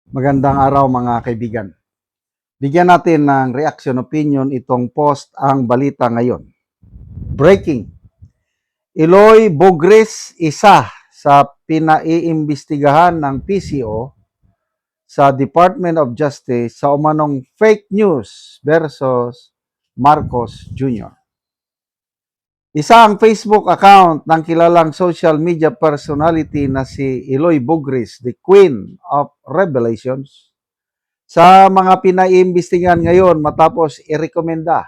Magandang araw mga kaibigan. Bigyan natin ng reaction opinion itong post ang balita ngayon. Breaking. Eloy Bogres, isa sa pinaiimbestigahan ng PCO sa Department of Justice sa umanong fake news versus Marcos Jr. Isa ang Facebook account ng kilalang social media personality na si Eloy Bogres, the Queen of Revelations, sa mga pinaiimbestigahan ngayon matapos irekomenda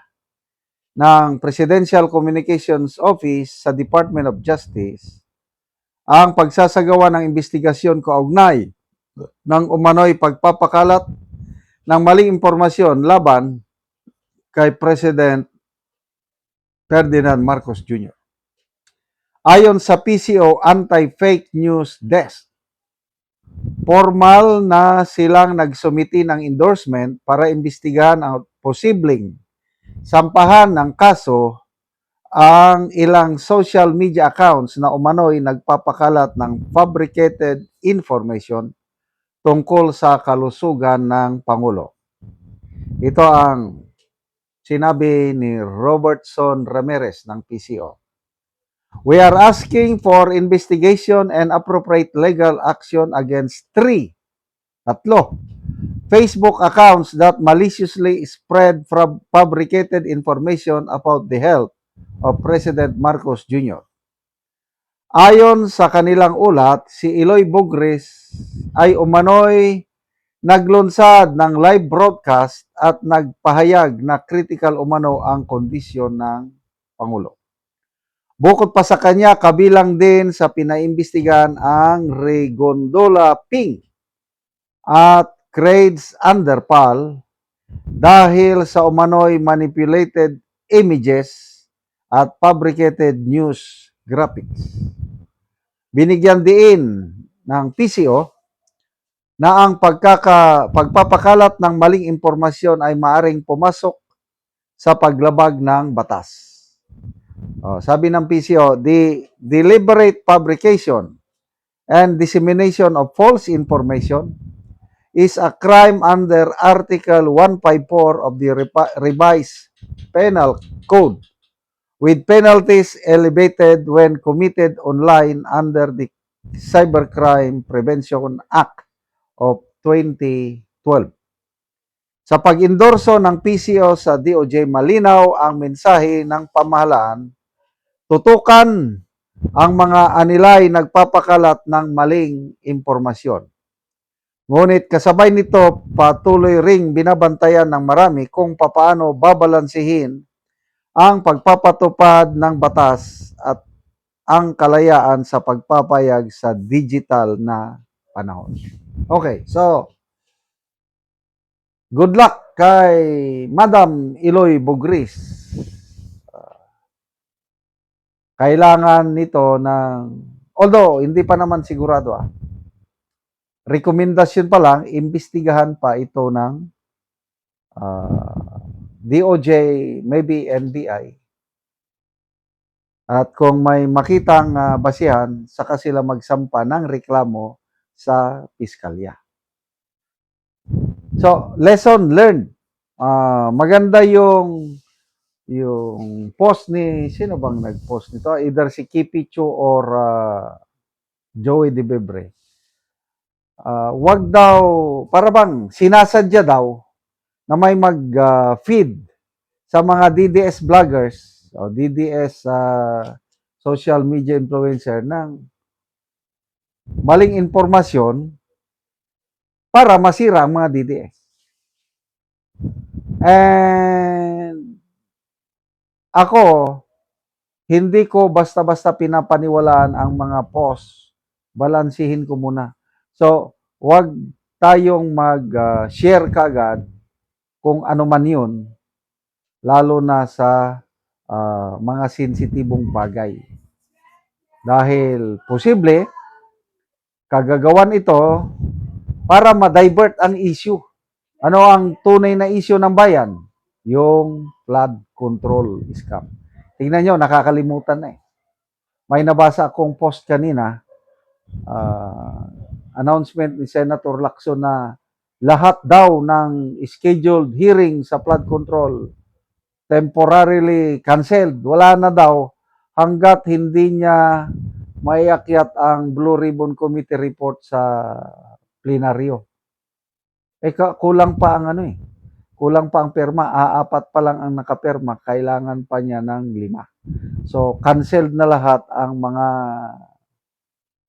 ng Presidential Communications Office sa Department of Justice ang pagsasagawa ng investigasyon kaugnay ng umano'y pagpapakalat ng maling impormasyon laban kay President Ferdinand Marcos Jr. Ayon sa PCO Anti-Fake News Desk, formal na silang nagsumiti ng endorsement para imbestigahan ang posibleng sampahan ng kaso ang ilang social media accounts na umano'y nagpapakalat ng fabricated information tungkol sa kalusugan ng Pangulo. Ito ang sinabi ni Robertson Ramirez ng PCO. We are asking for investigation and appropriate legal action against tatlo, Facebook accounts that maliciously spread fabricated information about the health of President Marcos Jr. Ayon sa kanilang ulat, si Eloy Bogres ay umano'y naglunsad ng live broadcast at nagpahayag na critical umano ang kondisyon ng Pangulo. Bukod pa sa kanya, kabilang din sa pinaimbestigahan ang Regondola Ping at Crades Underpal dahil sa umano'y manipulated images at fabricated news graphics. Binigyan din ng PCO na ang pagpapakalat ng maling impormasyon ay maaring pumasok sa paglabag ng batas. Sabi ng PCO, the deliberate fabrication and dissemination of false information is a crime under Article 154 of the Revised Penal Code, with penalties elevated when committed online under the Cybercrime Prevention Act of 2012. Sa pag-endorso ng PCO sa DOJ, malinaw ang mensahe ng pamahalaan, tutukan ang mga anilay nagpapakalat ng maling impormasyon. Ngunit kasabay nito, patuloy ring binabantayan ng marami kung papaano babalansihin ang pagpapatupad ng batas at ang kalayaan sa pagpapayag sa digital na panahon. Okay, so good luck kay Madam Eloy Bogres. Kailangan nito ng, although hindi pa naman sigurado rekomendasyon pa lang, imbestigahan pa ito ng DOJ, maybe NBI. At kung may makitang basihan, saka sila magsampa ng reklamo sa piskalya. So, lesson learned. Maganda yung post ni, sino bang nag-post nito? Either si Kipicho or Joey De Bebre. Wag daw, para bang sinasadya daw na may mag-feed sa mga DDS vloggers o DDS social media influencer ng maling impormasyon para masira ang mga DDS. And ako, hindi ko basta-basta pinapaniwalaan ang mga post. Balansihin ko muna. So, wag tayong mag-share kagad kung ano man yun, lalo na sa mga sensitibong bagay. Dahil posible, kagagawan ito para ma-divert ang issue. Ano ang tunay na issue ng bayan? Yung flood control scam. Tingnan nyo, nakakalimutan na eh. May nabasa akong post kanina, announcement ni Senator Lacson na lahat daw ng scheduled hearing sa flood control temporarily canceled. Wala na daw hanggat hindi niya maiakyat ang Blue Ribbon Committee report sa plenaryo. Kulang pa ang ano eh. Kulang pa ang perma. Apat pa lang ang nakaperma. Kailangan pa niya ng 5. So, canceled na lahat ang mga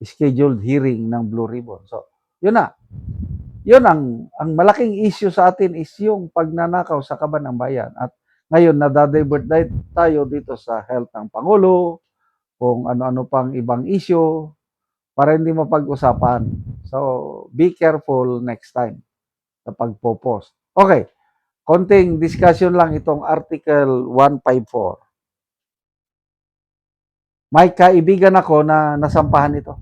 scheduled hearing ng Blue Ribbon. So, yun na. Yun ang malaking issue sa atin is yung pagnanakaw sa kaban ng bayan. At ngayon, nadadivert tayo dito sa health ng Pangulo, kung ano-ano pang ibang issue, para hindi mapag-usapan. So, be careful next time sa pagpo-post. Okay, konting discussion lang itong Article 154. May kaibigan ako na nasampahan ito.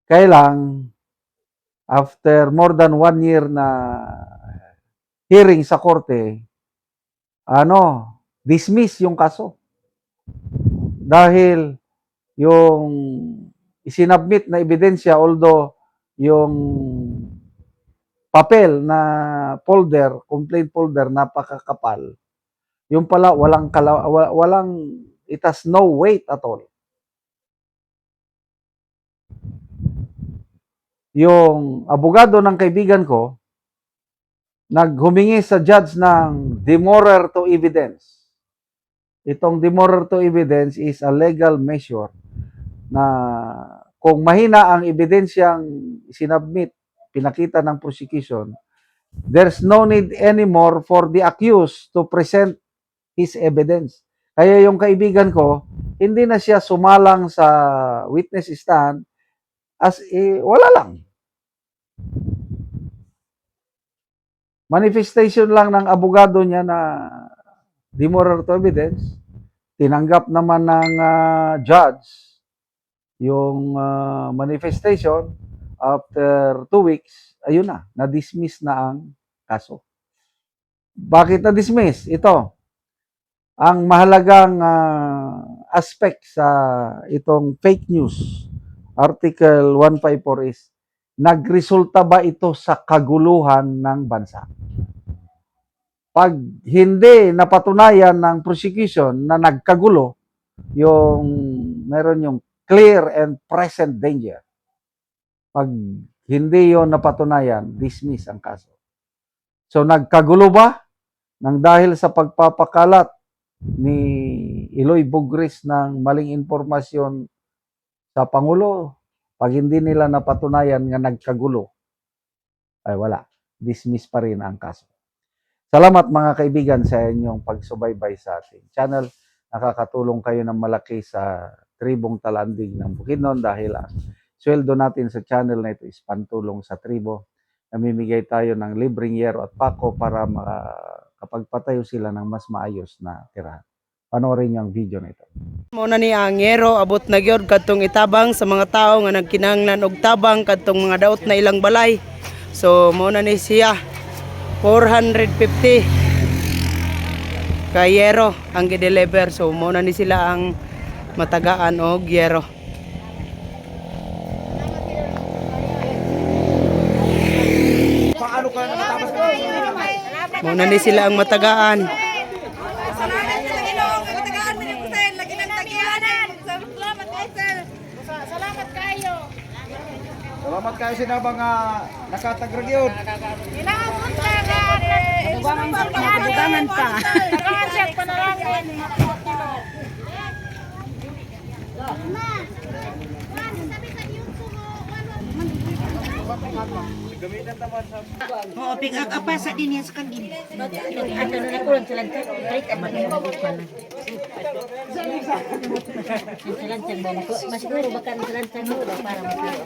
Kaya lang, after more than 1 year na hearing sa korte, dismiss yung kaso. Dahil yung isinabmit na ebidensya, although yung papel na folder, complaint folder, napakakapal, yung pala it has no weight at all. Yung abogado ng kaibigan ko, naghumingi sa judge ng demurrer to evidence. Itong demurrer to evidence is a legal measure na kung mahina ang ebidensyang sinabmit, pinakita ng prosecution, there's no need anymore for the accused to present his evidence. Kaya yung kaibigan ko, hindi na siya sumalang sa witness stand as wala lang. Manifestation lang ng abogado niya na demurrer to evidence. Tinanggap naman ng judge yung manifestation. After 2 weeks, ayun na-dismiss na ang kaso. Bakit na-dismiss? Ito, ang mahalagang aspect sa itong fake news, Article 154 is, nagresulta ba ito sa kaguluhan ng bansa? Pag hindi napatunayan ng prosecution na nagkagulo, meron yung clear and present danger. Pag hindi yon napatunayan, dismiss ang kaso. So nagkagulo ba nang dahil sa pagpapakalat ni Eloy Bugris ng maling impormasyon sa Pangulo? Pag hindi nila napatunayan nga nagkagulo, ay wala. Dismiss pa rin ang kaso. Salamat mga kaibigan sa inyong pagsubaybay sa ating channel. Nakakatulong kayo ng malaki sa tribong Talandig ng Bukidnon dahil ang sweldo natin sa channel na ito is pantulong sa tribo. Namimigay tayo ng libreng yero at pako para makapagpatayo sila ng mas maayos na tirahan. Panoorin niyo ang video na ito. Muna ni ang yero abot na gyud kadtong itabang sa mga tao nga nagkinahanglan og tabang kadtong mga daot na ilang balay. So muna ni siya 450 ka yero ang gi-deliver. So muna ni sila ang matagaan og yero. Muna ni sila ang matagaan. Salamat kayo sinabang nakatagragyon. Inaabot na nga. Nadugangan pa. Nakacheck pa na lang. Oo, pick-up apa sa din yan sa kagin. Ato na nakulang sa lantan. Break ang mag-ibig ko na. Sa lantan ba? Mas siguro baka sa lantan mo para mag-ibig.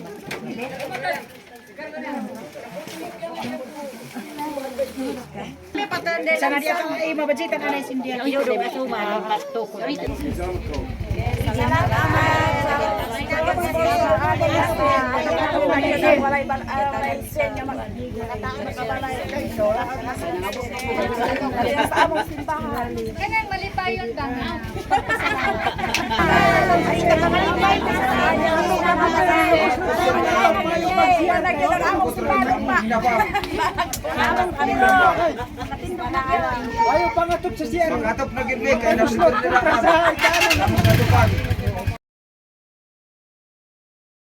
Sana dia kang mabajita na na sindihan. Ang yun, diba? So, marang patoko. Kanang malipayon ka nga. Ay, abot rin ang ginaba. Ayaw pangatop sa siya. Pangatop na gini kaya nasunod nila.